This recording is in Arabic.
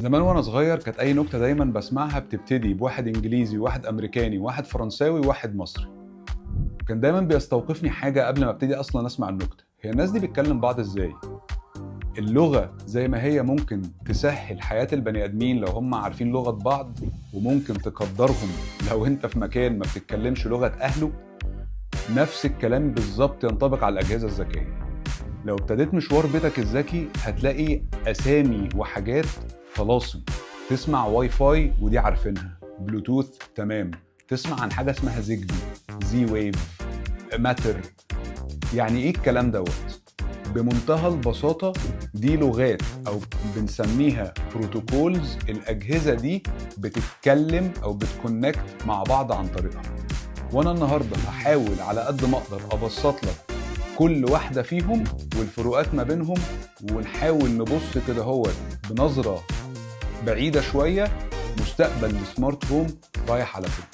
زمان وانا صغير كانت اي نكته دايما بسمعها بتبتدي بواحد انجليزي وواحد امريكاني وواحد فرنساوي وواحد مصري. كان دايما بيستوقفني حاجه قبل ما ابتدي اصلا اسمع النكته، هي الناس دي بتكلم بعض ازاي؟ اللغه زي ما هي ممكن تسهل حياه البني ادمين لو هم عارفين لغه بعض، وممكن تقدرهم لو انت في مكان ما بتتكلمش لغه اهله. نفس الكلام بالظبط ينطبق على الاجهزه الذكيه. لو ابتديت مشوار بيتك الذكي هتلاقي اسامي وحاجات طلاسم. تسمع واي فاي ودي عارفينها، بلوتوث تمام، تسمع عن حاجه اسمها زيجبي، زي ويف، ماتر. يعني ايه الكلام دوت؟ بمنتهى البساطه دي لغات او بنسميها بروتوكولز. الاجهزه دي بتتكلم او بتكونكت مع بعض عن طريقها. وانا النهارده هحاول على قد ما اقدر ابسط لك كل واحدة فيهم والفروقات ما بينهم، ونحاول نبص كده هو بنظرة بعيدة شوية. مستقبل السمارت هوم رايح على فين؟